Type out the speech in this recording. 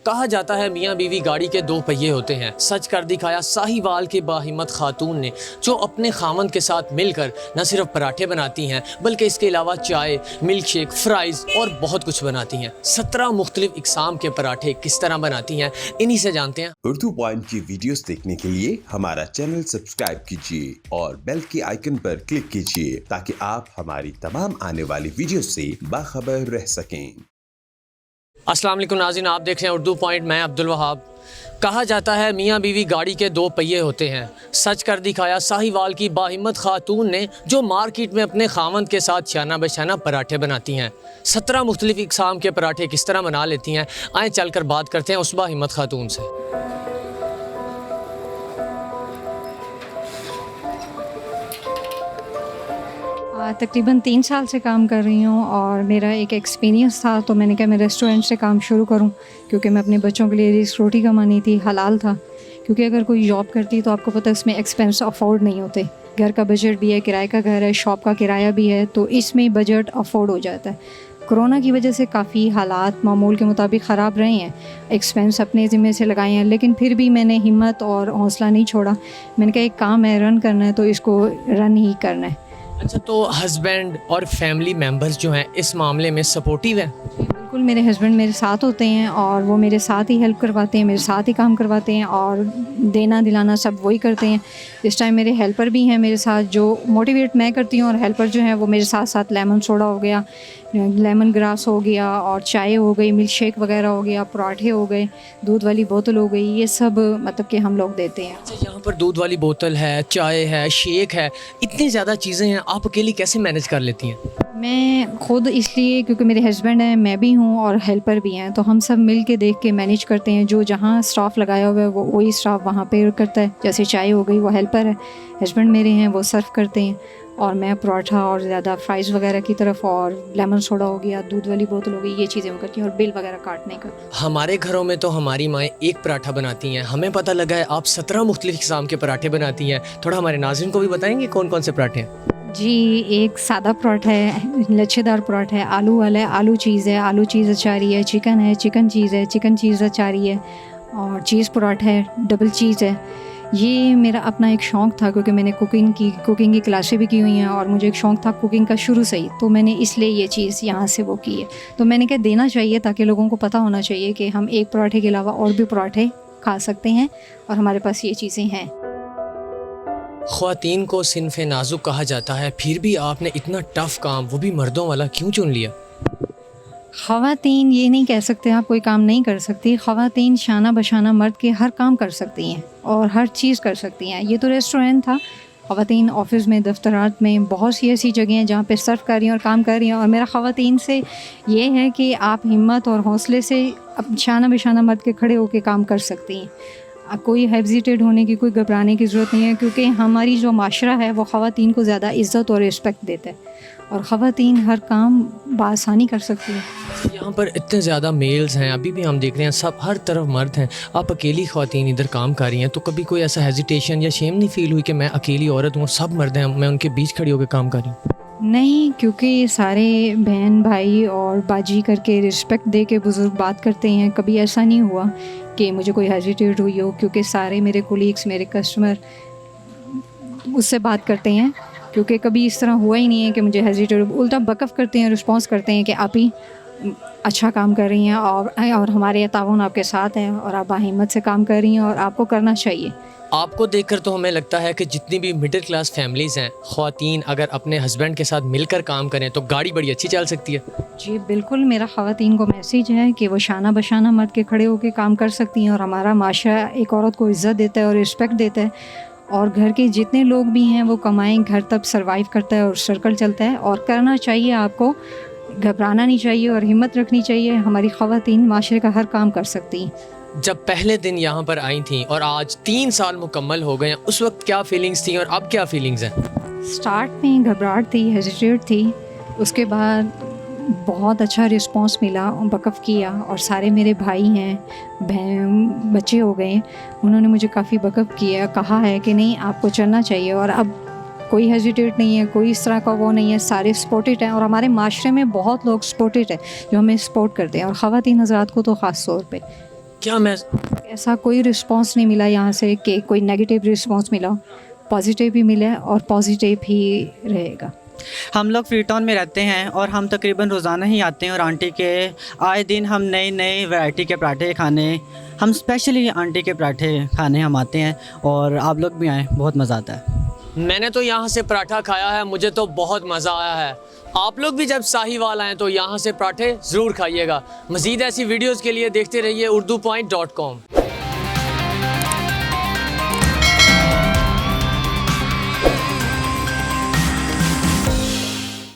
कहा जाता है मियाँ बीवी गाड़ी के दो पहिए होते हैं। सच कर दिखाया साहिवाल की बाहिम्मत खातून ने, जो अपने खामन के साथ मिलकर न सिर्फ पराठे बनाती हैं बल्कि इसके अलावा चाय, मिल्क शेक, फ्राइज़ और बहुत कुछ बनाती हैं। 17 मुख्तलिफ इकसाम के पराठे किस तरह बनाती हैं, इन्हीं से जानते हैं। उर्दू पॉइंट की वीडियोस देखने के लिए हमारा चैनल सब्सक्राइब कीजिए और बेल के आइकन पर क्लिक कीजिए ताकि आप हमारी तमाम आने वाली वीडियो से बाखबर रह सकें। अस्सलाम वालेकुम नाज़रीन, आप देख रहे हैं उर्दू पॉइंट। मैं अब्दुल वहाब। कहा जाता है मियाँ बीवी गाड़ी के दो पहिए होते हैं। सच कर दिखाया साहिवाल की बाहिम्मत खातून ने, जो मार्केट में अपने खामन के साथ शाना बशाना पराठे बनाती हैं। 17 मुख्तलिफ इकसाम के पराठे किस तरह बना लेती हैं, आए चल कर बात करते हैं उस बाहिम्मत खातून से। तकरीबन 3 साल से काम कर रही हूँ और मेरा एक एक्सपीरियंस था, तो मैंने कहा मैं रेस्टोरेंट से काम शुरू करूँ, क्योंकि मैं अपने बच्चों के लिए रिस्क रोटी कमानी थी, हलाल था। क्योंकि अगर कोई जॉब करती है तो आपको पता है इसमें एक्सपेंस अफोर्ड नहीं होते। घर का बजट भी है, किराए का घर है, शॉप का किराया भी है, तो इसमें बजट अफोर्ड हो जाता है। कोरोना की वजह से काफ़ी हालात मामूल के मुताबिक ख़राब रहे हैं, एक्सपेंस अपने ज़िम्मे से लगाए हैं, लेकिन फिर भी मैंने हिम्मत और हौसला नहीं छोड़ा। मैंने कहा एक काम है, रन करना है तो इसको रन ही करना है। अच्छा, तो हस्बैंड और फैमिली मेम्बर्स जो हैं इस मामले में सपोर्टिव हैं? बिल्कुल, मेरे हस्बैंड मेरे साथ होते हैं और वो मेरे साथ ही हेल्प करवाते हैं, मेरे साथ ही काम करवाते हैं और देना दिलाना सब वही करते हैं। इस टाइम मेरे हेल्पर भी हैं मेरे साथ, जो मोटिवेट मैं करती हूँ, और हेल्पर जो हैं वो मेरे साथ साथ लेमन सोडा हो गया, लेमन ग्रास हो गया, और चाय हो गई, मिल्क शेक वगैरह हो गया, पराठे हो गए, दूध वाली बोतल हो गई, ये सब मतलब कि हम लोग देते हैं। अच्छा, यहाँ पर दूध वाली बोतल है, चाय है, शेक है, इतनी ज़्यादा चीज़ें हैं, आप अकेली कैसे मैनेज कर लेती हैं? मैं खुद इसलिए क्योंकि मेरे हस्बैंड हैं, मैं भी हूँ और हेल्पर भी हैं, तो हम सब मिल के देख के मैनेज करते हैं। जो जहाँ स्टाफ लगाया हुआ है वो वही स्टाफ वहाँ पे करता है। जैसे चाय हो गई वो हेल्पर है, हस्बैंड मेरे हैं वो सर्व करते हैं, और मैं पराठा और ज़्यादा फ्राइज़ वगैरह की तरफ, और लेमन सोडा हो गया, दूध वाली बोतल हो गई, ये चीज़ें मैं करती हूँ, और बिल वगैरह काटने का। हमारे घरों में तो हमारी माएँ एक पराठा बनाती हैं, हमें पता लगा है आप 17 मुख्तलिफ किस्म के पराठे बनाती हैं। थोड़ा हमारे नाज़रीन को भी बताएंगे कौन कौन से पराठे हैं? जी, एक सादा पराठा है, लच्छेदार पराठा है, आलू वाला है, आलू चीज़ है, आलू चीज़ अचारी है, चिकन है, चिकन चीज़ है, चिकन चीज़ अचारी है, और चीज़ पराठा है, डबल चीज़ है। ये मेरा अपना एक शौक़ था, क्योंकि मैंने कुकिंग की क्लासें भी की हुई हैं, और मुझे एक शौक़ था कुकिंग का शुरू से ही, तो मैंने इसलिए ये चीज़ यहाँ से वो की है। तो मैंने क्या देना चाहिए, ताकि लोगों को पता होना चाहिए कि हम एक पराठे के अलावा और भी पराठे खा सकते हैं, और हमारे पास ये चीज़ें हैं। ख्वातीन को सिन्फ़े नाजुक कहा जाता है, फिर भी आपने इतना टफ़ काम, वो भी मर्दों वाला, क्यों चुन लिया? ख़वातीन ये नहीं कह सकते आप कोई काम नहीं कर सकती। ख़वातीन शाना बशाना मर्द के हर काम कर सकती हैं और हर चीज़ कर सकती हैं। ये तो रेस्टोरेंट था, ख़वातीन ऑफ़िस में, दफ्तरात में, बहुत सी ऐसी जगह हैं जहाँ पे सर्व कर रही हैं और काम कर रही हैं। और मेरा ख़वातीन से ये है कि आप हिम्मत और हौसले से अब शाना बशाना मर्द के खड़े होकर काम कर सकती हैं। कोई हेजिटेट होने की, कोई घबराने की ज़रूरत नहीं है, क्योंकि हमारी जो माशरा है वो ख़वातीन को ज़्यादा इज़्ज़त और रिस्पेक्ट देता है, और ख़वातीन हर काम बआसानी कर सकती है। यहाँ पर इतने ज़्यादा मेल्स हैं, अभी भी हम देख रहे हैं सब हर तरफ मर्द हैं, आप अकेली ख़वातीन इधर काम कर रही हैं, तो कभी कोई ऐसा हेजिटेशन या शेम नहीं फ़ील हुई कि मैं अकेली औरत हूँ, सब मर्द हैं, मैं उनके बीच खड़ी होकर काम कर रही हूँ? नहीं, क्योंकि सारे बहन भाई और बाजी करके रिस्पेक्ट दे के बुज़ुर्ग बात करते हैं। कभी ऐसा नहीं हुआ कि मुझे कोई हेजिटेट हुई हो, क्योंकि सारे मेरे कोलीग्स, मेरे कस्टमर उससे बात करते हैं, क्योंकि कभी इस तरह हुआ ही नहीं है कि मुझे हेजिटेट, उल्टा बकफ़ करते हैं, रिस्पॉन्स करते हैं कि आप ही अच्छा काम कर रही हैं, और हमारे ताउन आपके साथ हैं, और आप बाहिम्मत से काम कर रही हैं, और आपको करना चाहिए। आपको देखकर तो हमें लगता है कि जितनी भी मिडिल क्लास फैमिलीज़ हैं, ख़वातीन अगर अपने हस्बैंड के साथ मिलकर काम करें तो गाड़ी बड़ी अच्छी चल सकती है। जी बिल्कुल, मेरा ख़वातीन को मैसेज है कि वो शाना बशाना मर्द के खड़े होकर काम कर सकती हैं, और हमारा माशरा एक औरत को इज़्ज़त देता है और रिस्पेक्ट देता है, और घर के जितने लोग भी हैं वो कमाएं, घर तब सर्वाइव करता है और सर्कल चलता है, और करना चाहिए आपको, घबराना नहीं चाहिए और हिम्मत रखनी चाहिए। हमारी ख़वातीन माशरे का हर काम कर सकती हैं। जब पहले दिन यहाँ पर आई थी और आज 3 साल मुकम्मल हो गए हैं, उस वक्त क्या फीलिंग्स थी और अब क्या फीलिंग्स हैं? स्टार्ट में घबराहट थी, हेजिटेट थी, उसके बाद बहुत अच्छा रिस्पांस मिला, बकफ़ किया, और सारे मेरे भाई हैं, बहन, बच्चे हो गए, उन्होंने मुझे काफ़ी बकफ़ किया, कहा है कि नहीं आपको चलना चाहिए, और अब कोई हेजिटेट नहीं है, कोई इस तरह का वो नहीं है, सारे सपोर्टेड हैं, और हमारे माशरे में बहुत लोग सपोर्टेड हैं जो हमें सपोर्ट करते हैं, और ख़वातीन हज़रात को तो ख़ास तौर पे। क्या मैं ऐसा कोई रिस्पांस नहीं मिला यहाँ से कि कोई नेगेटिव रिस्पांस मिला, पॉजिटिव भी मिला और पॉजिटिव ही रहेगा। हम लोग फ्री टाउन में रहते हैं और हम तकरीबन रोज़ाना ही आते हैं और आंटी के आए दिन हम नई नई वैरायटी के पराठे खाने, हम स्पेशली आंटी के पराठे खाने हम आते हैं और आप लोग भी आएँ, बहुत मज़ा आता है। मैंने तो यहाँ से पराठा खाया है, मुझे तो बहुत मज़ा आया है। आप लोग भी जब साहिवाल आएँ तो यहाँ से पराठे ज़रूर खाइएगा। मज़ीद ऐसी वीडियोज़ के लिए देखते रहिए urdupoint.com।